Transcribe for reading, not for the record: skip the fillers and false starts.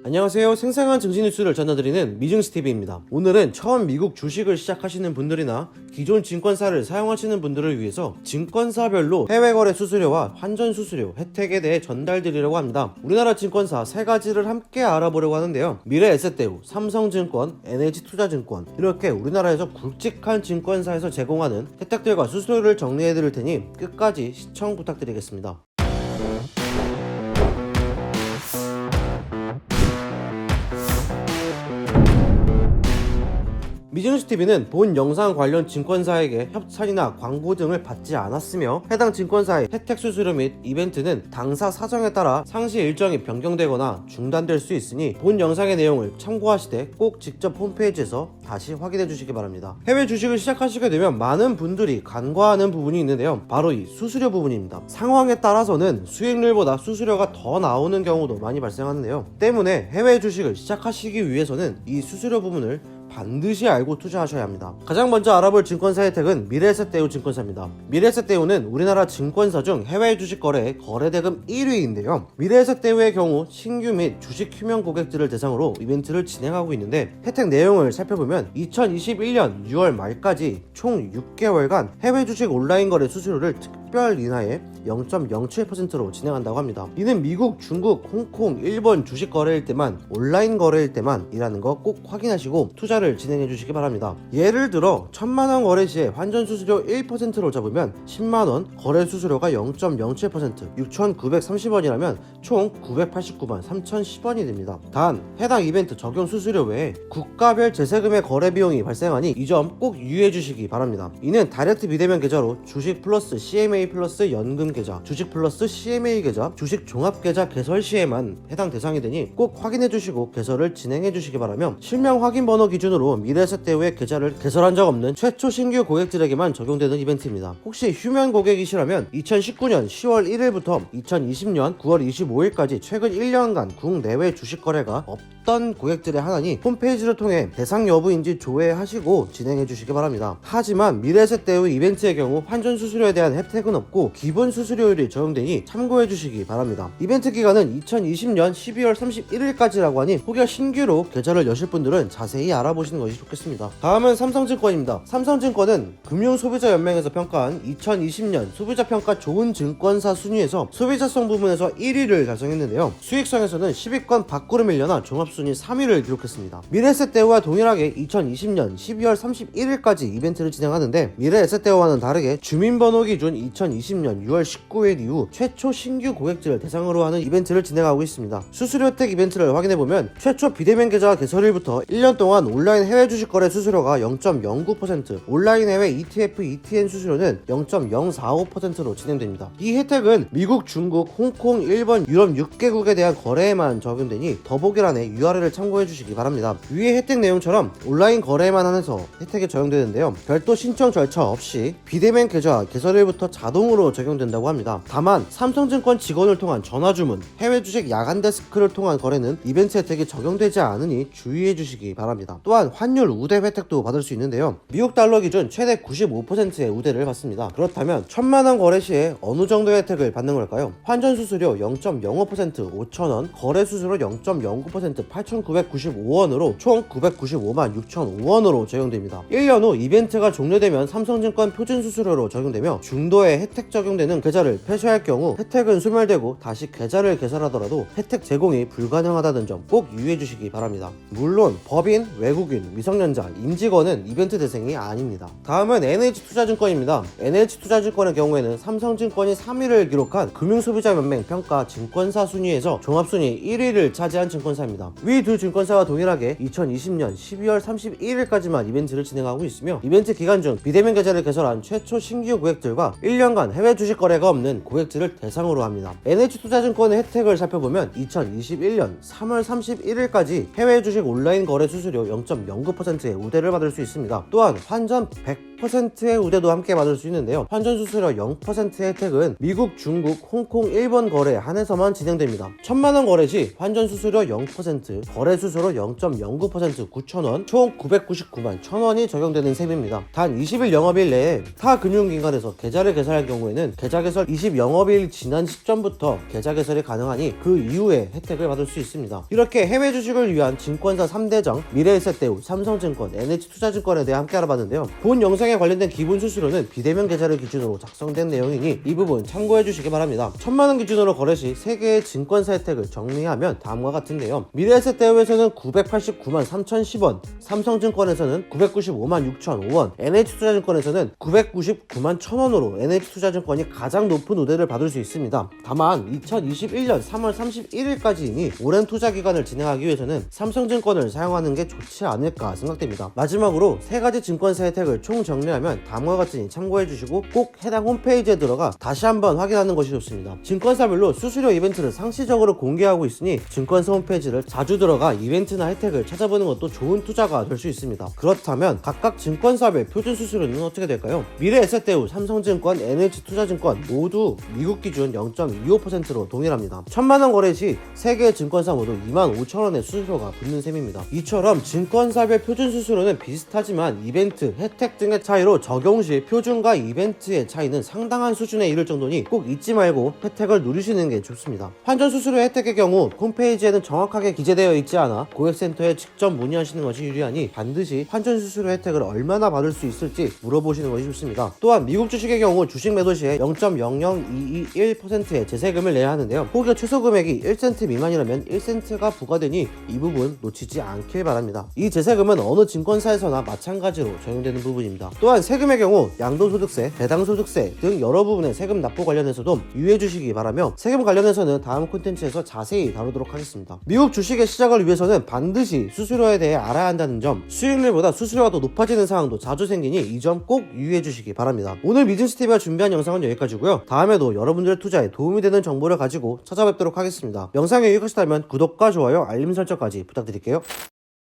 안녕하세요. 생생한 증시 뉴스를 전해드리는 미증스TV입니다. 오늘은 처음 미국 주식을 시작하시는 분들이나 기존 증권사를 사용하시는 분들을 위해서 증권사별로 해외거래 수수료와 환전 수수료 혜택에 대해 전달드리려고 합니다. 우리나라 증권사 3가지를 함께 알아보려고 하는데요. 미래에셋대우, 삼성증권, NH투자증권 이렇게 우리나라에서 굵직한 증권사에서 제공하는 혜택들과 수수료를 정리해드릴 테니 끝까지 시청 부탁드리겠습니다. 미증스TV는 본 영상 관련 증권사에게 협찬이나 광고 등을 받지 않았으며 해당 증권사의 혜택 수수료 및 이벤트는 당사 사정에 따라 상시 일정이 변경되거나 중단될 수 있으니 본 영상의 내용을 참고하시되 꼭 직접 홈페이지에서 다시 확인해 주시기 바랍니다. 해외 주식을 시작하시게 되면 많은 분들이 간과하는 부분이 있는데요. 바로 이 수수료 부분입니다. 상황에 따라서는 수익률보다 수수료가 더 나오는 경우도 많이 발생하는데요. 때문에 해외 주식을 시작하시기 위해서는 이 수수료 부분을 반드시 알고 투자하셔야 합니다. 가장 먼저 알아볼 증권사 혜택은 미래에셋대우 증권사입니다. 미래에셋대우는 우리나라 증권사 중 해외 주식 거래의 거래대금 1위인데요. 미래에셋대우의 경우 신규 및 주식 휴면 고객들을 대상으로 이벤트를 진행하고 있는데 혜택 내용을 살펴보면 2021년 6월 말까지 총 6개월간 해외 주식 온라인 거래 수수료를 특별 인하에 0.07%로 진행한다고 합니다. 이는 미국, 중국, 홍콩, 일본 주식 거래일 때만, 온라인 거래일 때만 이라는 거 꼭 확인하시고 투자를 진행해 주시기 바랍니다. 예를 들어 1000만원 거래 시에 환전 수수료 1%로 잡으면 10만원, 거래 수수료가 0.07%, 6,930원이라면 총 989만 3,010원이 됩니다. 단 해당 이벤트 적용 수수료 외에 국가별 제세금의 거래 비용이 발생하니 이 점 꼭 유의해 주시기 바랍니다. 이는 다이렉트 비대면 계좌로 주식 플러스 CMA 플러스 연금 계좌, 주식 플러스 CMA 계좌, 주식 종합 계좌 개설 시에만 해당 대상이 되니 꼭 확인해 주시고 개설을 진행해 주시기 바라며 실명 확인 번호 기준으로 미래에셋대우의 계좌를 개설한 적 없는 최초 신규 고객들에게만 적용되는 이벤트입니다. 혹시 휴면 고객이시라면 2019년 10월 1일부터 2020년 9월 25일까지 최근 1년간 국내외 주식 거래가 없던 고객들의 하나니 홈페이지를 통해 대상 여부인지 조회하시고 진행해 주시기 바랍니다. 하지만 미래에셋대우 이벤트의 경우 환전 수수료에 대한 혜택은 없고 기본 수수료율이 적용되니 참고해 주시기 바랍니다. 이벤트 기간은 2020년 12월 31일까지라고 하니 혹여 신규로 계좌를 여실 분들은 자세히 알아보시는 것이 좋겠습니다. 다음은 삼성증권입니다. 삼성증권은 금융소비자연맹에서 평가한 2020년 소비자평가 좋은 증권사 순위에서 소비자성 부문에서 1위를 달성했는데요. 수익성에서는 10위권 밖으로 밀려나 종합순위 3위를 기록했습니다. 미래에셋대우와 동일하게 2020년 12월 31일까지 이벤트를 진행하는데 미래에셋대우와는 다르게 주민번호 기준 2020년 6월 19일 이후 최초 신규 고객들을 대상으로 하는 이벤트를 진행하고 있습니다. 수수료 혜택 이벤트를 확인해보면 최초 비대면 계좌 개설일부터 1년 동안 온라인 해외 주식 거래 수수료가 0.09%, 온라인 해외 ETF, ETN 수수료는 0.045%로 진행됩니다. 이 혜택은 미국, 중국, 홍콩, 일본, 유럽 6개국에 대한 거래에만 적용되니 더보기란에 URL을 참고해 주시기 바랍니다. 위의 혜택 내용처럼 온라인 거래에만 한해서 혜택이 적용되는데요. 별도 신청 절차 없이 비대면 계좌 개설일부터 자동으로 적용된다고 합니다. 다만 삼성증권 직원을 통한 전화주문, 해외 주식 야간 데스크를 통한 거래는 이벤트 혜택이 적용되지 않으니 주의해 주시기 바랍니다. 또한 환율 우대 혜택도 받을 수 있는데요. 미국 달러 기준 최대 95%의 우대를 받습니다. 그렇다면 1000만원 거래 시에 어느 정도의 혜택을 받는 걸까요? 환전 수수료 0.05% 5,000원, 거래 수수료 0.09% 8,995원으로 총 995만 6,005원으로 적용됩니다. 1년 후 이벤트가 종료되면 삼성증권 표준 수수료로 적용되며 중도에 혜택 적용되는 계좌를 폐쇄할 경우 혜택은 소멸되고 다시 계좌를 개설하더라도 혜택 제공이 불가능하다는 점 꼭 유의해 주시기 바랍니다. 물론 법인, 외국인, 미성년자, 임직원은 이벤트 대상이 아닙니다. 다음은 NH투자증권입니다. NH투자증권의 경우에는 삼성증권이 3위를 기록한 금융소비자연맹 평가 증권사 순위에서 종합순위 1위를 차지한 증권사입니다. 위 두 증권사와 동일하게 2020년 12월 31일까지만 이벤트를 진행하고 있으며 이벤트 기간 중 비대면 계좌를 개설한 최초 신규 고객들과 1년간 해외 주식 거래가 없는 고객들을 대상으로 합니다. NH투자증권의 혜택을 살펴보면 2021년 3월 31일까지 해외 주식 온라인 거래 수수료 0.09%의 우대를 받을 수 있습니다. 또한 환전 1%의 우대도 함께 받을 수 있는데요. 환전 수수료 0%의 혜택은 미국, 중국, 홍콩, 일본 거래에 한해서만 진행됩니다. 1000만원 거래 시 환전 수수료 0%, 거래 수수료 0.09% 9,000원, 총 999만 1,000원이 적용되는 셈입니다. 단 20일 영업일 내에 타 금융기관에서 계좌를 개설할 경우에는 계좌 개설 20 영업일 지난 시점부터 계좌 개설이 가능하니 그 이후에 혜택을 받을 수 있습니다. 이렇게 해외 주식을 위한 증권사 3대장 미래에셋대우, 삼성증권, NH투자증권에 대해 함께 알아봤는데요. 본 영상에 관련된 기본 수수료는 비대면 계좌를 기준으로 작성된 내용이니 이 부분 참고해 주시기 바랍니다. 1000만원 기준으로 거래 시 3개의 증권사 혜택을 정리하면 다음과 같은데요. 미래에셋대우에서는 989만 3,010원, 삼성증권에서는 995만 6,005원, NH투자증권에서는 999만 1,000원으로 NH투자증권이 가장 높은 우대를 받을 수 있습니다. 다만 2021년 3월 31일까지이니 오랜 투자 기간을 진행하기 위해서는 삼성증권을 사용하는 게 좋지 않을까 생각됩니다. 마지막으로 3가지 증권사 혜택을 총 정리하면 다음과 같으니 참고해 주시고 꼭 해당 홈페이지에 들어가 다시 한번 확인하는 것이 좋습니다. 증권사별로 수수료 이벤트를 상시적으로 공개하고 있으니 증권사 홈페이지를 자주 들어가 이벤트나 혜택을 찾아보는 것도 좋은 투자가 될 수 있습니다. 그렇다면 각각 증권사별 표준 수수료는 어떻게 될까요? 미래에셋대우, 삼성증권, NH투자증권 모두 미국 기준 0.25%로 동일합니다. 1000만원 거래 시 3개의 증권사 모두 25,000원의 수수료가 붙는 셈입니다. 이처럼 증권사별 표준 수수료는 비슷하지만 이벤트, 혜택 등의 차이로 적용 시 표준과 이벤트의 차이는 상당한 수준에 이를 정도니 꼭 잊지 말고 혜택을 누리시는 게 좋습니다. 환전 수수료 혜택의 경우 홈페이지에는 정확하게 기재되어 있지 않아 고객센터에 직접 문의하시는 것이 유리하니 반드시 환전 수수료 혜택을 얼마나 받을 수 있을지 물어보시는 것이 좋습니다. 또한 미국 주식의 경우 주식 매도 시에 0.00221%의 제세금을 내야 하는데요. 혹여 최소 금액이 1센트 미만이라면 1센트가 부과되니 이 부분 놓치지 않길 바랍니다. 이 제세금은 어느 증권사에서나 마찬가지로 적용되는 부분입니다. 또한 세금의 경우 양도소득세, 배당소득세 등 여러 부분의 세금 납부 관련해서도 유의해 주시기 바라며 세금 관련해서는 다음 콘텐츠에서 자세히 다루도록 하겠습니다. 미국 주식의 시작을 위해서는 반드시 수수료에 대해 알아야 한다는 점, 수익률보다 수수료가 더 높아지는 상황도 자주 생기니 이 점 꼭 유의해 주시기 바랍니다. 오늘 미증시TV가 준비한 영상은 여기까지고요. 다음에도 여러분들의 투자에 도움이 되는 정보를 가지고 찾아뵙도록 하겠습니다. 영상이 유익하셨다면 구독과 좋아요, 알림 설정까지 부탁드릴게요.